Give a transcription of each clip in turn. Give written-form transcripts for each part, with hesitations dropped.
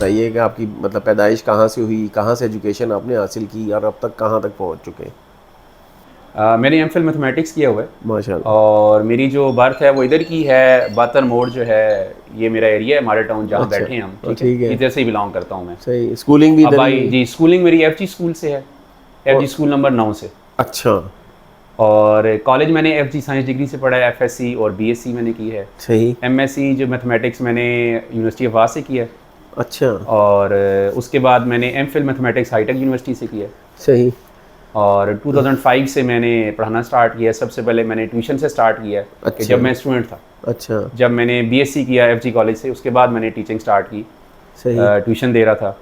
बताइए कि आपकी मतलब पैदाइश कहाँ से हुई, कहाँ से एजुकेशन आपने हासिल की और अब तक कहाँ तक पहुँच चुके हैं? मैंने एमफिल मैथमेटिक्स किया हुआ है माशाल्लाह। और मेरी जो बर्थ है वो इधर की है। बातर मोड़ जो है ये मेरा एरिया है, माडा टाउन जहाँ अच्छा, बैठे हैं हम, हाँ, ठीक है, ठीक है। इधर से ही बिलोंग करता हूँ मैं। सही, स्कूलिंग भी अब इधर ही भाई है? जी स्कूलिंग मेरी एफजी स्कूल से है, एफजी और स्कूल नंबर 9 से। अच्छा, और कॉलेज मैंने एफजी साइंस डिग्री से पढ़ा है, एफएससी और बीएससी मैंने की है। सही, एमएससी जो मैथमेटिक्स मैंने यूनिवर्सिटी ऑफ वास से किया है। अच्छा, और उसके बाद मैंने एमफिल मैथमेटिक्स हाईटेक यूनिवर्सिटी से किया है। सही, और 2005 से मैंने पढ़ाना स्टार्ट किया। सबसे पहले मैंने ट्यूशन से स्टार्ट किया कि अच्छा, जब मैं स्टूडेंट था। अच्छा, जब मैंने बीएससी किया एफजी कॉलेज से, उसके बाद मैंने टीचिंग स्टार्ट की, सही। ट्यूशन दे रहा था।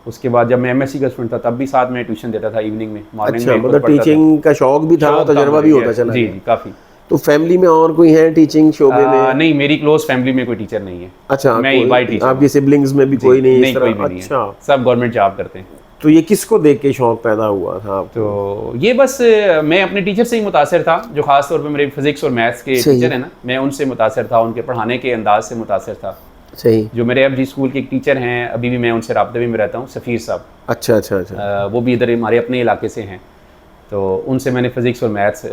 उसके बाद जब मैं एमएससी का स्टूडेंट था तब भी साथ में ट्यूशन देता था, इवनिंग में, मॉर्निंग अच्छा, में खुद मतलब पढ़ता था। टीचिंग का शौक भी था, शौक था तजुर्बा मुझे, भी होता यस चला जी गया। जी काफ़ी। तो फैमिली में और कोई है टीचिंग शोबे में? नहीं, मेरी क्लोज फैमिली में कोई टीचर नहीं है। अच्छा, मैं ही बाई कोई टीचर आपकी हूँ। सिबलिंग्स में भी जी कोई नहीं इस नहीं, कोई तरह? भी नहीं है, अच्छा, सब गवर्नमेंट जॉब करते हैं। तो ये किसको देख के शौक पैदा हुआ था आपको? तो ये बस मैं अपने टीचर से ही मुतासर था, जो खास तौर पे मेरे फिजिक्स और मैथ्स के सही, टीचर हैं ना, मैं उनसे मुतासर था, उनके पढ़ाने के अंदाज से मुतासर था। सही, जो मेरे एफजी स्कूल के एक टीचर हैं, अभी भी मैं उनसे राब्ते में रहता हूँ, सफ़ीर साहब। अच्छा, अच्छा, अच्छा, वो भी इधर हमारे अपने इलाके से हैं। तो उनसे मैंने फिजिक्स और मैथ्स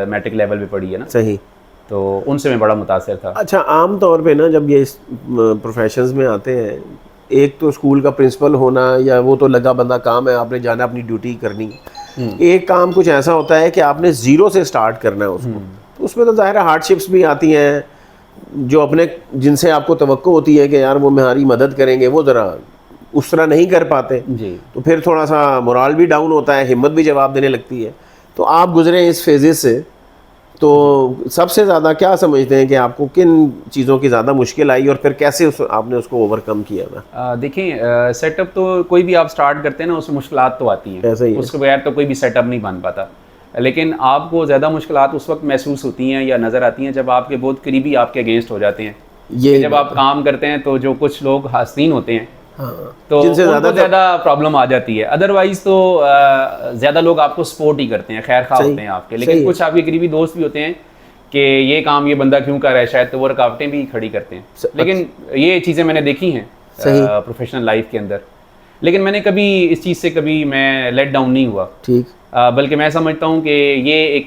मैट्रिक लेवल पे पढ़ी है ना, सही। तो उनसे मैं बड़ा मुतासर था। अच्छा, आम तौर पे ना जब ये इस प्रोफेशंस में आते हैं, एक तो स्कूल का प्रिंसिपल होना, या वो तो लगा बंदा काम है, आपने जाना अपनी ड्यूटी करनी। एक काम कुछ ऐसा होता है कि आपने ज़ीरो से स्टार्ट करना है उसको, तो उसमें तो ज़ाहिर है हार्डशिप्स भी आती हैं, जो अपने जिनसे आपको तवक्को होती है कि यार वो हमारी मदद करेंगे, वो ज़रा उस तरह नहीं कर पाते, जी। तो फिर थोड़ा सा मोराल भी डाउन होता है, हिम्मत भी जवाब देने लगती है। तो आप गुजरे इस फेजेस से, तो सबसे ज़्यादा क्या समझते हैं कि आपको किन चीज़ों की ज़्यादा मुश्किल आई और फिर कैसे आपने उसको ओवरकम किया था? देखिए, सेटअप तो कोई भी आप स्टार्ट करते हैं ना, उसमें मुश्किलात तो आती हैं, ऐसा ही है। उसके बगैर तो कोई भी सेटअप नहीं बन पाता। लेकिन आपको ज़्यादा मुश्किलात उस वक्त महसूस होती हैं या नज़र आती हैं जब आपके बहुत करीबी आपके अगेंस्ट हो जाते हैं। ये कि जब आप काम करते हैं तो जो कुछ लोग हासिन होते हैं, हाँ, तो जिनसे उनको ज़्यादा प्रॉब्लम आ जाती है। अदरवाइज़ तो ज़्यादा लोग आपको सपोर्ट ही करते हैं, खैर खा सही, होते हैं आपके। सही लेकिन है। कुछ आपके करीबी दोस्त भी होते हैं कि ये काम ये बंदा क्यों कर रहा है, शायद, तो वो रुकावटें भी खड़ी करते हैं। लेकिन ये चीज़ें मैंने देखी हैं सही, प्रोफेशनल लाइफ के अंदर। लेकिन मैंने कभी इस चीज़ से कभी मैं लेट डाउन नहीं हुआ, ठीक, बल्कि मैं समझता हूँ कि ये एक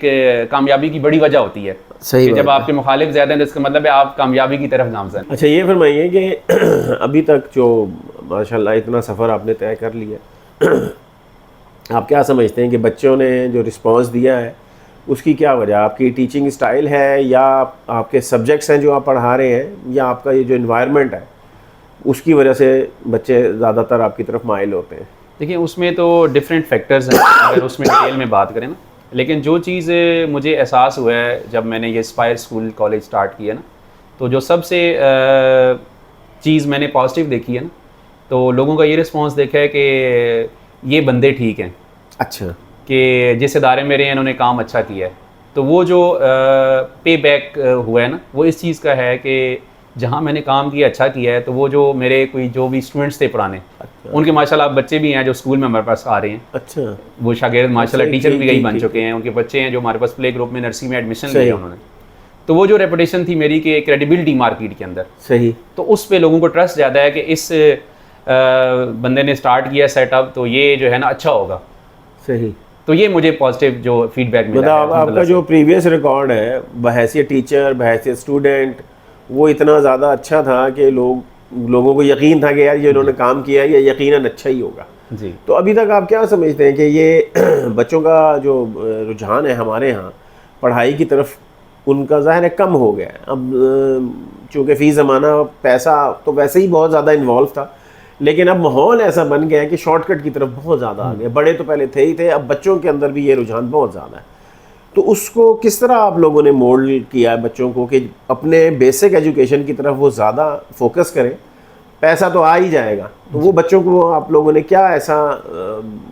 कामयाबी की बड़ी वजह होती है सही कि बात जब है। आपके मुखालिफ ज़्यादा हैं तो इसका मतलब है आप कामयाबी की तरफ नामज़द। अच्छा, ये फरमाइए कि अभी तक जो माशाल्लाह इतना सफ़र आपने तय कर लिया, आप क्या समझते हैं कि बच्चों ने जो रिस्पांस दिया है उसकी क्या वजह? आपकी टीचिंग स्टाइल है, या आपके सब्जेक्ट्स हैं जो आप पढ़ा रहे हैं, या आपका ये जो इन्वायरमेंट है उसकी वजह से बच्चे ज़्यादातर आपकी तरफ माइल होते हैं? देखिए, उसमें तो डिफरेंट फैक्टर्स हैं अगर उसमें डिटेल में बात करें ना। लेकिन जो चीज़ मुझे एहसास हुआ है जब मैंने ये एस्पायर स्कूल कॉलेज स्टार्ट किया ना, तो जो सबसे चीज़ मैंने पॉजिटिव देखी है ना, तो लोगों का ये रिस्पांस देखा है कि ये बंदे ठीक हैं, अच्छा, कि जिस इदारे में रहे हैं इन्होंने काम अच्छा किया है। तो वो जो पे बैक हुआ है ना, वो इस चीज़ का है कि जहाँ मैंने काम किया अच्छा किया है, तो वो जो मेरे कोई जो भी स्टूडेंट्स थे पुराने, उनके माशाल्लाह बच्चे भी हैं जो स्कूल में हमारे पास आ रहे हैं। अच्छा, वो शागिर्द माशाल्लाह अच्छा, टीचर भी कई ठीक, बन ठीक, चुके हैं, उनके बच्चे हैं जो हमारे पास प्ले ग्रुप में नर्सरी में एडमिशन सही। लिया उन्होंने। तो वो जो रेपुटेशन थी मेरी कि क्रेडिबिलिटी मार्केट के अंदर, सही, तो उस पे लोगों को ट्रस्ट ज़्यादा है कि इस बंदे ने स्टार्ट किया सेटअप, तो ये जो है ना अच्छा होगा। सही। तो ये मुझे पॉजिटिव जो फीडबैक मिला है मतलब आपका जो प्रीवियस रिकॉर्ड है बहैसियत टीचर, बहैसियत स्टूडेंट, वो इतना ज़्यादा अच्छा था कि लोगों को यकीन था कि यार ये इन्होंने काम किया है, ये यकीनन अच्छा ही होगा। जी। तो अभी तक आप क्या समझते हैं कि ये बच्चों का जो रुझान है हमारे यहाँ पढ़ाई की तरफ, उनका ज़ाहिर है कम हो गया है अब, चूँकि फ़ी ज़माना पैसा तो वैसे ही बहुत ज़्यादा इन्वॉल्व था, लेकिन अब माहौल ऐसा बन गया है कि शॉर्टकट की तरफ बहुत ज़्यादा आ गया। बड़े तो पहले थे ही थे, अब बच्चों के अंदर भी ये रुझान बहुत ज़्यादा है। तो उसको किस तरह आप लोगों ने मोल्ड किया है बच्चों को कि अपने बेसिक एजुकेशन की तरफ वो ज़्यादा फोकस करें? पैसा तो आ ही जाएगा, तो वो बच्चों को आप लोगों ने क्या ऐसा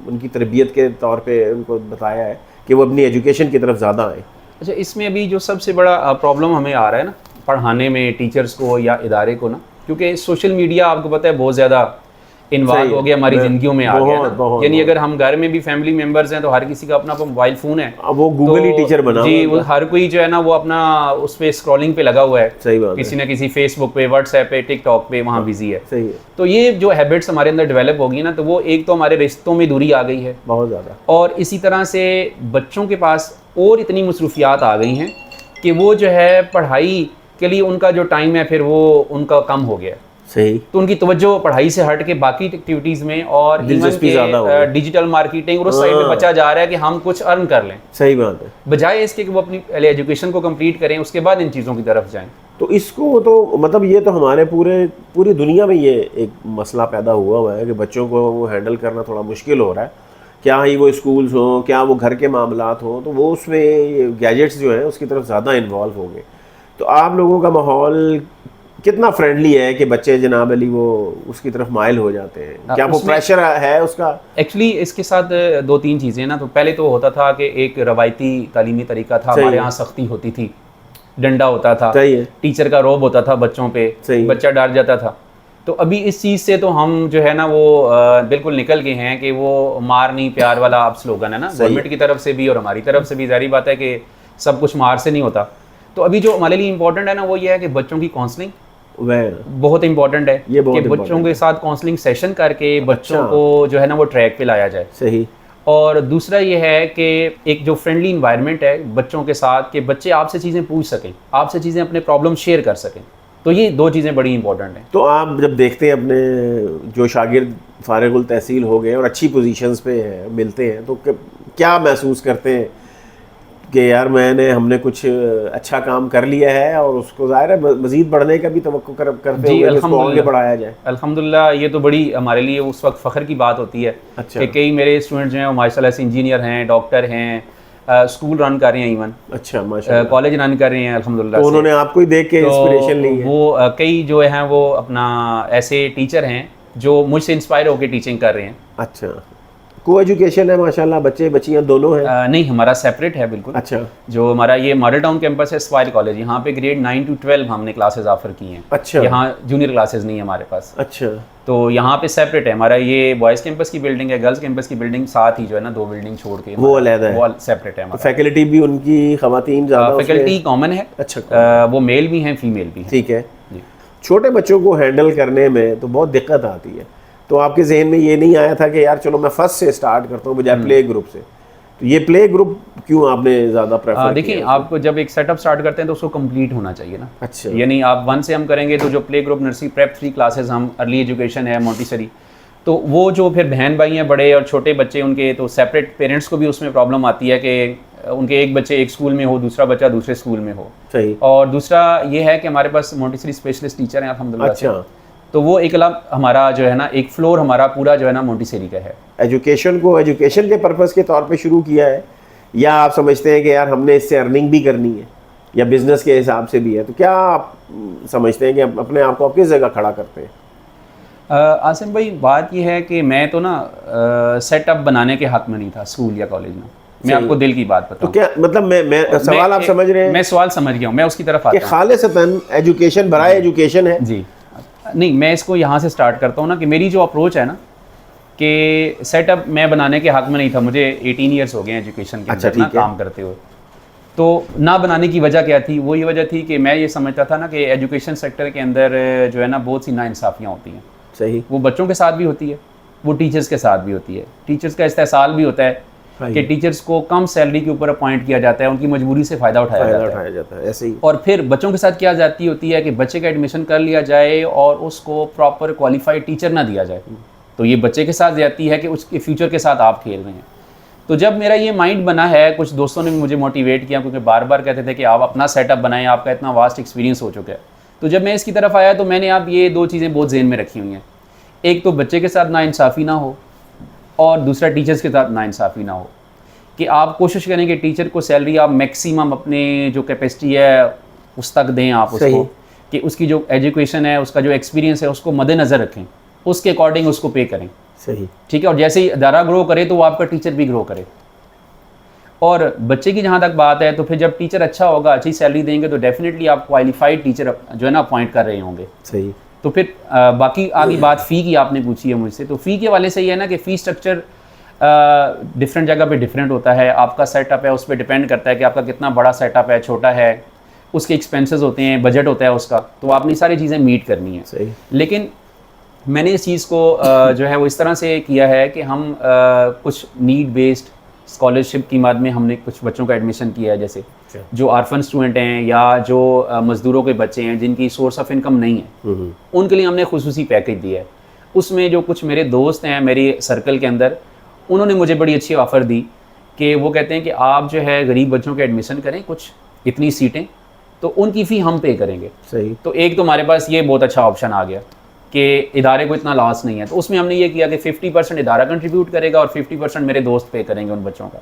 उनकी तरबियत के तौर पे उनको बताया है कि वो अपनी एजुकेशन की तरफ ज़्यादा आए? अच्छा, इसमें अभी जो सबसे बड़ा प्रॉब्लम हमें आ रहा है ना पढ़ाने में टीचर्स को या इदारे को ना, क्योंकि सोशल मीडिया आपको पता है बहुत ज़्यादा इन्वॉल्व हो गया, हमारी जिंदगियों में आ गया ना। बहुत यानी अगर हम घर में भी फैमिली मेंबर्स हैं तो हर किसी का अपना मोबाइल फ़ोन है, अब वो गूगल ही टीचर बना जी, वो हर कोई जो है ना वो अपना उस पे स्क्रॉलिंग पे लगा हुआ है, सही बात किसी ना किसी फेसबुक पे, व्हाट्सएप पे, टिकटॉक पे वहाँ बिजी है। सही है, तो ये जो हैबिट्स हमारे अंदर डेवलप होगी ना, तो वो एक तो हमारे रिश्तों में दूरी आ गई है, बहुत ज़्यादा। और इसी तरह से बच्चों के पास और इतनी मसरूफियात आ गई हैं कि वो जो है पढ़ाई के लिए उनका जो टाइम है फिर वो उनका कम हो गया है। सही, तो उनकी तवज्जो पढ़ाई से हट के बाकी एक्टिविटीज़ में और दिलचस्पी ज़्यादा हो गई। डिजिटल मार्केटिंग और उस साइड में बचा जा रहा है कि हम कुछ अर्न कर लें, सही बात है। बजाय इसके कि वो अपनी पहले एजुकेशन को कंप्लीट करें, उसके बाद इन चीज़ों की तरफ जाएं। तो इसको तो मतलब ये तो हमारे पूरी दुनिया में ये एक मसला पैदा हुआ है कि बच्चों को वो हैंडल करना थोड़ा मुश्किल हो रहा है। क्या ही वो स्कूल्स हों, क्या वो घर के मामलात हों, तो वो उसमें गैजेट्स जो हैं उसकी तरफ ज़्यादा इन्वॉल्व हो गए। तो आप लोगों का माहौल कितना फ्रेंडली है कि बच्चे जनाब अली वो उसकी तरफ माइल हो जाते हैं? क्या वो प्रेशर है उसका? एक्चुअली इसके साथ दो तीन चीज़ें ना, तो पहले तो होता था कि एक रवायती तालीमी तरीका था, हमारे यहाँ सख्ती होती थी, डंडा होता था, टीचर का रौब होता था बच्चों पे, बच्चा डर जाता था। तो अभी इस चीज़ से तो हम जो है ना वो बिल्कुल निकल गए हैं कि वो मार नहीं प्यार वाला अब स्लोगन है ना, गवर्नमेंट की तरफ से भी और हमारी तरफ से भी। ज़ाहिर बात है कि सब कुछ मार से नहीं होता। तो अभी जो हमारे लिए इम्पोर्टेंट है ना वो ये है कि बच्चों की काउंसलिंग बहुत इंपॉर्टेंट है कि बच्चों के साथ काउंसलिंग सेशन करके बच्चों को जो है ना वो ट्रैक पे लाया जाए। सही। और दूसरा ये है कि एक जो फ्रेंडली इन्वायरमेंट है बच्चों के साथ, कि बच्चे आपसे चीज़ें पूछ सकें, आपसे चीज़ें अपने प्रॉब्लम शेयर कर सकें। तो ये दो चीज़ें बड़ी इंपॉर्टेंट हैं। तो आप जब देखते हैं अपने जो शागिर्द फारिगुल तहसील हो गए और अच्छी पोजीशंस पे हैं, मिलते हैं, तो क्या महसूस करते हैं कि यार हमने कुछ अच्छा काम कर लिया है और उसको ज़ाहिर है मज़ीद बढ़ने का भी तवक्को करते हुए उसको आगे बढ़ाया जाए? अल्हम्दुलिल्लाह, ये तो बड़ी हमारे लिए उस वक्त फ़ख्र की बात होती है। अच्छा। कि कई मेरे स्टूडेंट्स जो हैं वो माशाल्लाह से इंजीनियर हैं, डॉक्टर हैं, स्कूल रन कर रहे हैं, इवन अच्छा माशाल्लाह कॉलेज रन कर रहे हैं अल्हम्दुलिल्लाह। तो उन्होंने आपको ही देख के इंस्पिरेशन ली है? वो कई जो हैं वो अपना ऐसे टीचर हैं जो मुझसे इंस्पायर होकर टीचिंग कर रहे हैं। अच्छा, को एजुकेशन है माशाल्लाह, बच्चे बच्चियाँ दोनों हैं? नहीं, हमारा सेपरेट है बिल्कुल। अच्छा। जो हमारा ये मॉडल टाउन कैंपस है, स्पायर कॉलेज, यहाँ पे ग्रेड 9 to 12 हमने क्लासेस ऑफर की हैं। अच्छा। यहाँ जूनियर क्लासेस नहीं है हमारे पास। अच्छा। तो यहाँ पे सेपरेट है हमारा, ये बॉयज़ कैंपस की बिल्डिंग है, गर्ल्स कैंपस की बिल्डिंग साथ ही जो है ना 2 बिल्डिंग छोड़ के वो अलग है, वो सेपरेट है हमारा। फैकल्टी भी उनकी ख़वातीन ज़्यादा? फैकल्टी कॉमन है। अच्छा। वो मेल भी हैं, फीमेल भी हैं। ठीक है। छोटे बच्चों को हैंडल करने में तो बहुत दिक्कत आती है, तो आपके जहन में ये नहीं आया था कि यार चलो मैं फर्स्ट से स्टार्ट करता हूँ बजाय प्ले ग्रुप से? तो ये प्ले ग्रुप क्यों आपने ज़्यादा प्रेफर किया? देखिए, आप जब एक सेटअप स्टार्ट करते हैं तो उसको कंप्लीट होना चाहिए ना। अच्छा। यानी आप 1 से हम करेंगे तो जो play group, nursery, prep 3 classes, हम अर्ली एजुकेशन है, मोंटेसरी, तो वो जो फिर बहन भाई हैं बड़े और छोटे बच्चे उनके, तो सेपरेट पेरेंट्स को भी उसमें प्रॉब्लम आती है कि उनके एक बच्चे एक स्कूल में हो, दूसरा बच्चा दूसरे स्कूल में हो। सही। और दूसरा ये है कि हमारे पास मोंटेसरी स्पेशलिस्ट टीचर हैं अल्हम्दुलिल्लाह। अच्छा। तो वो एक अलग हमारा जो है ना एक फ्लोर हमारा पूरा जो है ना मोंटेसरी का है। एजुकेशन को एजुकेशन के पर्पस के तौर पे शुरू किया है, या आप समझते हैं कि यार हमने इससे अर्निंग भी करनी है, या बिजनेस के हिसाब से भी है? तो क्या आप समझते हैं कि अपने आप को आप किस जगह खड़ा करते हैं? आसिम भाई, बात यह है कि मैं तो ना सेटअप बनाने के हक में नहीं था स्कूल या कॉलेज में। मैं आपको दिल की बात बताऊं। तो क्या मतलब मैं सवाल आप समझ रहे हैं? मैं सवाल समझ गया हूँ, मैं उसकी तरफ आता हूँ। खालिसतन एजुकेशन बराए एजुकेशन है जी। नहीं, मैं इसको यहाँ से स्टार्ट करता हूँ ना कि मेरी जो अप्रोच है ना कि सेटअप मैं बनाने के हक में नहीं था। मुझे 18 ईयर्स हो गए हैं एजुकेशन के अंदर ना काम करते हुए। तो ना बनाने की वजह क्या थी? वो ये वजह थी कि मैं ये समझता था ना कि एजुकेशन सेक्टर के अंदर जो है ना बहुत सी नाइंसाफ़ियाँ होती हैं। सही। वो बच्चों के साथ भी होती है, वो टीचर्स के साथ भी होती है। टीचर्स का इस्तेहसाल भी होता है कि टीचर्स को कम सैलरी के ऊपर अपॉइंट किया जाता है, उनकी मजबूरी से फ़ायदा उठाया जाता है ऐसे ही। और फिर बच्चों के साथ क्या जाती होती है कि बच्चे का एडमिशन कर लिया जाए और उसको प्रॉपर क्वालिफाइड टीचर ना दिया जाए। तो ये बच्चे के साथ जाती है कि उसके फ्यूचर के साथ आप खेल रहे हैं। तो जब मेरा ये माइंड बना है, कुछ दोस्तों ने भी मुझे मोटिवेट किया, क्योंकि बार बार कहते थे कि आप अपना सेटअप बनाएं, आपका इतना वास्ट एक्सपीरियंस हो चुका है। तो जब मैं इसकी तरफ आया तो मैंने आप ये 2 चीज़ें बहुत ज़हन में रखी हुई हैं। एक तो बच्चे के साथ नाइंसाफ़ी ना हो, और दूसरा टीचर्स के साथ नाइंसाफ़ी ना हो। कि आप कोशिश करें कि टीचर को सैलरी आप मैक्सिमम अपने जो कैपेसिटी है उस तक दें आप उसको, कि उसकी जो एजुकेशन है, उसका जो एक्सपीरियंस है, उसको मद्देनज़र रखें, उसके अकॉर्डिंग उसको पे करें। सही। ठीक है। और जैसे ही अदारा ग्रो करे तो वो आपका टीचर भी ग्रो करे। और बच्चे की जहाँ तक बात है, तो फिर जब टीचर अच्छा होगा, अच्छी सैलरी देंगे, तो डेफिनेटली आप क्वालिफाइड टीचर जो है ना अपॉइंट कर रहे होंगे। सही। तो फिर बाकी आगे बात फ़ी की आपने पूछी है मुझसे, तो फ़ी के वाले से ये है ना कि फ़ी स्ट्रक्चर डिफरेंट जगह पे डिफरेंट होता है। आपका सेटअप है उस पर डिपेंड करता है कि आपका कितना बड़ा सेटअप है, छोटा है, उसके एक्सपेंसेस होते हैं, बजट होता है उसका, तो आपने सारी चीज़ें मीट करनी है। सही। लेकिन मैंने इस चीज़ को जो है वो इस तरह से किया है कि हम कुछ नीड बेस्ड स्कॉलरशिप की मद में हमने कुछ बच्चों का एडमिशन किया है, जैसे जो आर्फन स्टूडेंट हैं या जो मज़दूरों के बच्चे हैं जिनकी सोर्स ऑफ इनकम नहीं है, उनके लिए हमने खुसूसी पैकेज दिया है। उसमें जो कुछ मेरे दोस्त हैं मेरे सर्कल के अंदर, उन्होंने मुझे बड़ी अच्छी ऑफ़र दी कि वो कहते हैं कि आप जो है गरीब बच्चों के एडमिशन करें, कुछ इतनी सीटें, तो उनकी फ़ी हम पे करेंगे। सही। तो एक तो हमारे पास ये बहुत अच्छा ऑप्शन आ गया कि इदारे को इतना लॉस नहीं है, तो उसमें हमने ये किया कि 50% इदारा कंट्रीब्यूट करेगा और 50% मेरे दोस्त पे करेंगे उन बच्चों का।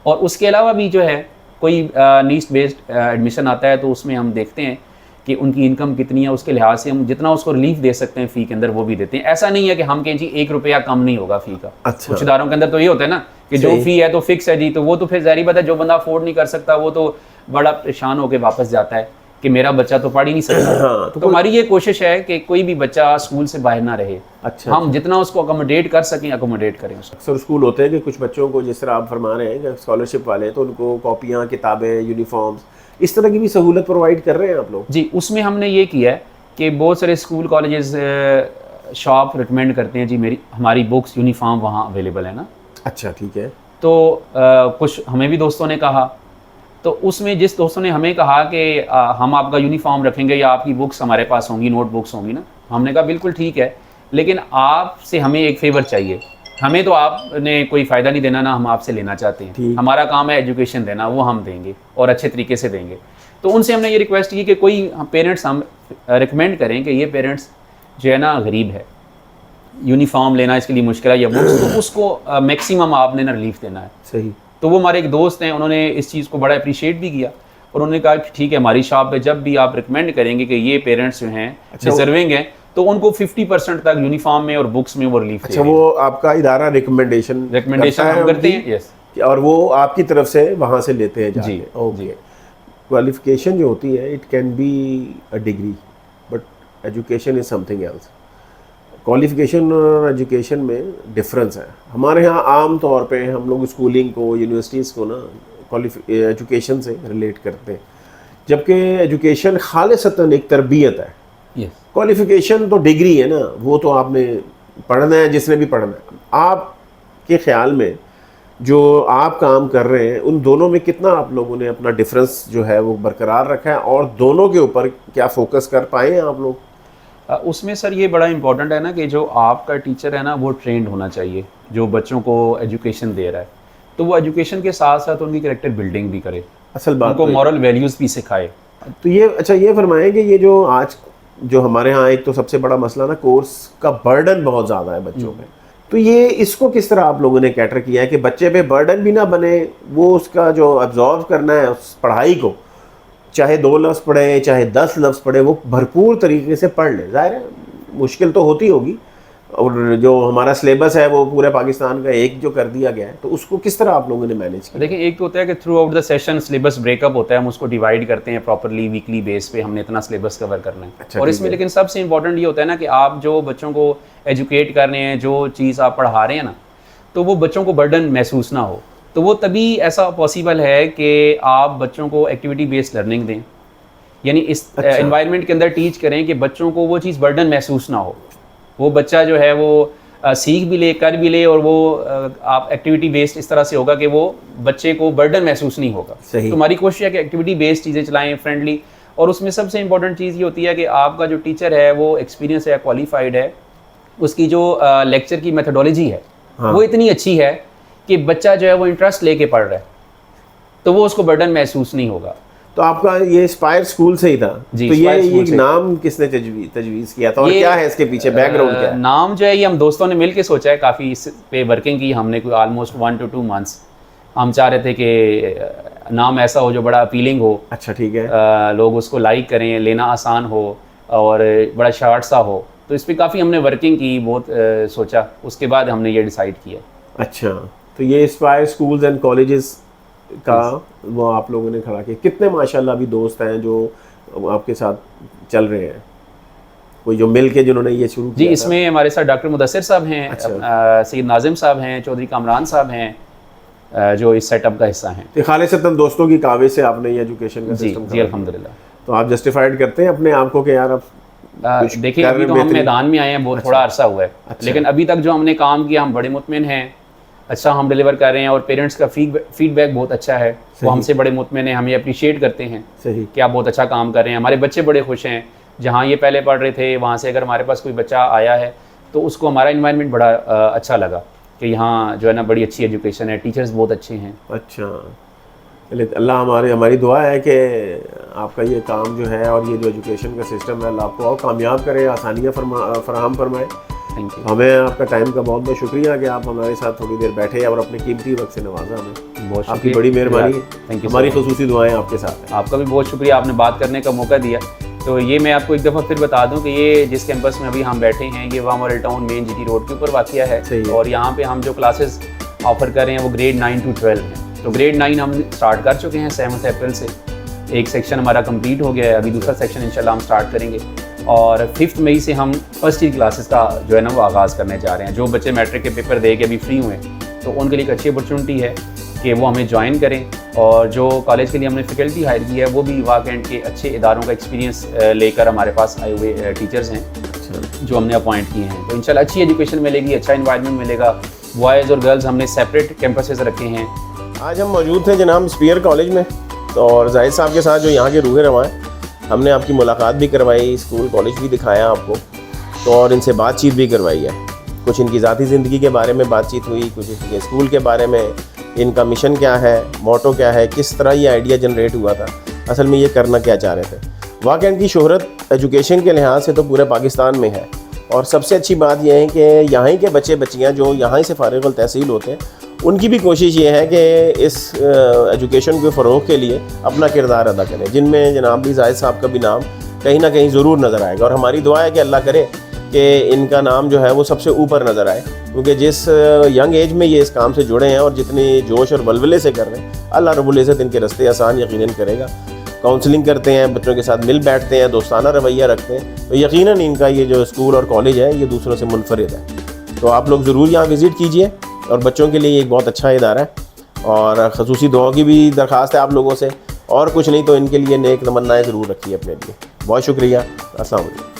और उसके अलावा भी जो है कोई नीड्स बेस्ड एडमिशन आता है तो उसमें हम देखते हैं कि उनकी इनकम कितनी है, उसके लिहाज से हम जितना उसको रिलीफ दे सकते हैं फ़ी के अंदर वो भी देते हैं। ऐसा नहीं है कि हम कहें जी 1 रुपया कम नहीं होगा फ़ी का। अच्छा। कुछ इदारों के अंदर तो ये होता है ना कि जो फ़ी है तो फिक्स है जी, तो वो तो फिर ज़ाहिर बात है जो बंदा अफोर्ड नहीं कर सकता वो तो बड़ा परेशान होकर वापस जाता है कि मेरा बच्चा तो पढ़ ही नहीं सकता। हाँ, तो हमारी ये कोशिश है कि कोई भी बच्चा स्कूल से बाहर ना रहे। अच्छा। हम जितना उसको अकोमोडेट कर सकें अकोमोडेट करें उसको। अक्सर स्कूल होते हैं कि कुछ बच्चों को, जिस तरह आप फरमा रहे हैं कि स्कॉलरशिप वाले, तो उनको कॉपियाँ, किताबें, यूनिफॉर्म्स, इस तरह की भी सहूलत प्रोवाइड कर रहे हैं आप लोग? जी, उसमें हमने ये किया है कि बहुत सारे स्कूल कॉलेजेस शॉप रिकमेंड करते हैं जी हमारी बुक्स यूनिफॉर्म वहाँ अवेलेबल है ना। अच्छा, ठीक है। तो कुछ हमें भी दोस्तों ने कहा, तो उसमें जिस दोस्तों ने हमें कहा कि हम आपका यूनिफॉर्म रखेंगे या आपकी बुक्स हमारे पास होंगी, नोटबुक्स होंगी ना, हमने कहा बिल्कुल ठीक है, लेकिन आपसे हमें एक फेवर चाहिए। हमें तो आपने कोई फ़ायदा नहीं देना ना, हम आपसे लेना चाहते हैं। हमारा काम है एजुकेशन देना, वो हम देंगे और अच्छे तरीके से देंगे। तो उनसे हमने ये रिक्वेस्ट की कि कोई पेरेंट्स हम रिकमेंड करें कि ये पेरेंट्स जो है ना गरीब है, यूनिफॉर्म लेना इसके लिए मुश्किल है या बुक्स, तो उसको मैक्सिमम आपने ना रिलीफ देना है। सही। तो वो हमारे एक दोस्त हैं, उन्होंने इस चीज़ को बड़ा अप्रिशिएट भी किया और उन्होंने कहा कि ठीक है, हमारी शॉप पे जब भी आप रिकमेंड करेंगे कि ये पेरेंट्स जो हैं डिजर्विंग हैं, तो उनको 50% तक यूनिफॉर्म में और बुक्स में वो रिलीफ। अच्छा, वो आपका इदारा रिकमेंडेशन हम करते हैं, यस, और वो आपकी तरफ से वहाँ से लेते हैं जाके। जी, ओके। क्वालिफिकेशन जो होती है, it can be a degree, but education is something else. Qualification और एजुकेशन में डिफरेंस है। हमारे यहाँ आम तौर पे हम लोग स्कूलिंग को, यूनिवर्सिटीज़ को ना एजुकेशन से रिलेट करते हैं, जबकि एजुकेशन खालिसतन एक तरबियत है। यस। क्वालिफिकेशन तो डिग्री है ना, वो तो आपने पढ़ना है, जिसने भी पढ़ना है। आपके ख्याल में जो आप काम कर रहे हैं, उन दोनों में कितना आप लोगों ने अपना डिफरेंस जो है वो बरकरार रखा है, और दोनों के ऊपर क्या फोकस कर पाए हैं आप लोग? उसमें सर ये बड़ा इंपॉर्टेंट है ना कि जो आपका टीचर है ना वो ट्रेंड होना चाहिए, जो बच्चों को एजुकेशन दे रहा है, तो वो एजुकेशन के साथ साथ उनकी कैरेक्टर बिल्डिंग भी करे, असल बात उनको मॉरल वैल्यूज़ भी सिखाए। तो ये अच्छा, ये फरमाएं कि ये जो आज जो हमारे यहाँ एक तो सबसे बड़ा मसला ना, कोर्स का बर्डन बहुत ज़्यादा है बच्चों पे, तो ये इसको किस तरह आप लोगों ने कैटर किया है कि बच्चे पे बर्डन भी ना बने, वो उसका जो अब्जॉर्व करना है उस पढ़ाई को, चाहे 2 लफ्ज़ पढ़े चाहे 10 लफ्ज़ पढ़े, वो भरपूर तरीके से पढ़ ले। ज़ाहिर है मुश्किल तो होती होगी, और जो हमारा सिलेबस है वो पूरे पाकिस्तान का एक जो कर दिया गया है, तो उसको किस तरह आप लोगों ने मैनेज किया? देखिए, एक तो होता है कि through out the session syllabus breakup होता है, हम उसको डिवाइड करते हैं प्रॉपरली, वीकली बेस पे हमने इतना सिलेबस कवर करना है। अच्छा, और इसमें लेकिन सबसे इंपॉर्टेंट ये होता है ना कि आप जो बच्चों को एजुकेट कर रहे हैं, जो चीज़ आप पढ़ा रहे हैं ना, तो वो बच्चों को बर्डन महसूस ना हो। तो वो तभी ऐसा पॉसिबल है कि आप बच्चों को एक्टिविटी बेस्ड लर्निंग दें, यानी इस एनवायरनमेंट के अंदर टीच करें कि बच्चों को वो चीज़ बर्डन महसूस ना हो। वो बच्चा जो है वो सीख भी ले, कर भी ले, और वो आप एक्टिविटी बेस्ड इस तरह से होगा कि वो बच्चे को बर्डन महसूस नहीं होगा। तो हमारी कोशिश है कि एक्टिविटी बेस्ड चीज़ें चलाएं, फ्रेंडली, और उसमें सबसे इंपॉर्टेंट चीज़ ये होती है कि आपका जो टीचर है वो एक्सपीरियंस है, क्वालिफाइड है, उसकी जो लेक्चर की मेथोडोलॉजी है वो इतनी अच्छी है कि बच्चा जो है वो इंटरेस्ट लेके पढ़ रहा है, तो वो उसको बर्डन महसूस नहीं होगा। तो आपका ये इंस्पायर स्कूल से ही था? जी, तो ये नाम किसने तजवीज़ किया था, और क्या है इसके पीछे बैकग्राउंड क्या है? नाम जो है ये हम दोस्तों ने मिलके सोचा है, काफ़ी इस पे वर्किंग की हमने, कोई ऑलमोस्ट 1 to 2 मंथ्स। हम चाह रहे थे कि नाम ऐसा हो जो बड़ा अपीलिंग हो। अच्छा, ठीक है। लोग उसको लाइक करें, लेना आसान हो और बड़ा शार्ट सा हो, तो इस पर काफ़ी हमने वर्किंग की, बहुत सोचा, उसके बाद हमने ये डिसाइड किया। अच्छा, तो ये इंस्पायर स्कूल्स एंड कॉलेजेस का वो आप लोगों ने खड़ा किया। कितने माशाल्लाह अभी दोस्त हैं जो आपके साथ चल रहे हैं? कोई जो मिल के जिन्होंने ये शुरू जी, किया इसमें हमारे साथ डॉक्टर मुदस्सिर साहब हैं, अच्छा। सैयद नाजिम साहब हैं, चौधरी कामरान साहब हैं, जो इस सेटअप का हिस्सा हैं। तो खालिसतन दोस्तों की कावे से आपने ये एजुकेशन का जी सिस्टम जी, अल्हम्दुलिल्लाह। तो आप जस्टिफाइड करते हैं अपने आप को कि यार अब कुछ देखिए, कर अभी तो हम बेहतरीन- मैदान में आए हैं, बहुत थोड़ा अरसा हुआ है, अच्छा। लेकिन अभी तक जो हमने काम किया हम बड़े मुतमिन हैं, अच्छा हम डिलीवर कर रहे हैं और पेरेंट्स का फीडबैक बहुत अच्छा है, वो हमसे बड़े मुतमिन हैं, हमें अप्रिशिएट करते हैं सही कि आप बहुत अच्छा काम कर रहे हैं। हमारे बच्चे बड़े खुश हैं, जहाँ ये पहले पढ़ रहे थे वहाँ से अगर हमारे पास कोई बच्चा आया है तो उसको हमारा इन्वायरमेंट बड़ा अच्छा लगा कि यहाँ जो है ना बड़ी अच्छी एजुकेशन है, टीचर्स बहुत अच्छे हैं। अच्छा, चलिए अल्लाह हमारी दुआ है कि आपका ये काम जो है और ये जो एजुकेशन का सिस्टम है अल्लाह आपको और कामयाब करे, आसानियाँ फराहम फरमाए। Thank you. हमें आपका टाइम का बहुत बहुत शुक्रिया कि आप हमारे साथ थोड़ी देर बैठे और अपने कीमती वक्त से नवाजा हमें। बहुत आपकी शुक्रिया, बड़ी मेहरबानी है, थैंक यू। हमारी खसूसी दुआएं आपके साथ हैं। आपका भी बहुत शुक्रिया, आपने बात करने का मौका दिया। तो ये मैं आपको एक दफ़ा फिर बता दूं कि ये जिस कैंपस में अभी हम बैठे हैं ये वाह model town main GT road के ऊपर वाक़िया है, सही है। और यहाँ पे हम जो क्लासेस ऑफ़र कर रहे हैं वो ग्रेड 9 to 12 हैं। तो ग्रेड 9 हम स्टार्ट कर चुके हैं 7 अप्रैल से, एक सेक्शन हमारा कंप्लीट हो गया है, अभी दूसरा सेक्शन इंशाल्लाह हम स्टार्ट करेंगे, और 5 मई से हम फर्स्ट ईयर क्लासेस का जो है ना वो आगाज़ करने जा रहे हैं। जो बच्चे मैट्रिक के पेपर दे के अभी फ्री हुए तो उनके लिए एक अच्छी अपॉर्चुनिटी है कि वो हमें ज्वाइन करें, और जो कॉलेज के लिए हमने फैकल्टी हायर की है वो भी वाकई के अच्छे इदारों का एक्सपीरियंस लेकर हमारे पास आए हुए टीचर्स हैं जो हमने अपॉइंट किए हैं। तो इंशाल्लाह अच्छी एजुकेशन मिलेगी, अच्छा इन्वायरमेंट मिलेगा। बॉयज़ और गर्ल्स हमने सेपरेट कैंपसेस रखे हैं। आज हम मौजूद थे जनाब स्पीयर कॉलेज में, तो और जाहिद साहब के साथ जो यहाँ के रूहे रवां हैं, हमने आपकी मुलाकात भी करवाई, स्कूल कॉलेज भी दिखाया आपको, तो और इनसे बातचीत भी करवाई है। कुछ इनकी ज़ाती ज़िंदगी के बारे में बातचीत हुई, कुछ इनके स्कूल के बारे में, इनका मिशन क्या है, मोटो क्या है, किस तरह ये आइडिया जनरेट हुआ था, असल में ये करना क्या चाह रहे थे। वाकई इनकी शोहरत एजुकेशन के लिहाज से तो पूरे पाकिस्तान में है, और सबसे अच्छी बात यह है कि यहाँ ही के बच्चे बच्चियाँ जो यहाँ ही से फारिग तहसील होते हैं उनकी भी कोशिश ये है कि इस एजुकेशन के फ़रोग़ के लिए अपना किरदार अदा करें, जिनमें जनाब भी जाहिद साहब का भी नाम कहीं ना कहीं ज़रूर नज़र आएगा। और हमारी दुआ है कि अल्लाह करे कि इनका नाम जो है वो सबसे ऊपर नज़र आए, क्योंकि जिस यंग एज में ये इस काम से जुड़े हैं और जितनी जोश और बलबले से कर रहे हैं, अल्लाह रब्बुल इज़्ज़त इनके रास्ते आसान यकीनन करेगा। काउंसलिंग करते हैं, बच्चों के साथ मिल बैठते हैं, दोस्ताना रवैया रखते हैं, तो यकीनन इनका ये जो स्कूल और कॉलेज है ये दूसरों से मुनफरिद है। तो आप लोग ज़रूर यहाँ विज़िट कीजिए, और बच्चों के लिए ये एक बहुत अच्छा इदारा है, और खसूसी दुआओं की भी दरख्वास्त है आप लोगों से, और कुछ नहीं तो इनके लिए नेक तमन्नाएँ ज़रूर रखिए अपने लिए। बहुत शुक्रिया, अस्सलाम वालेकुम।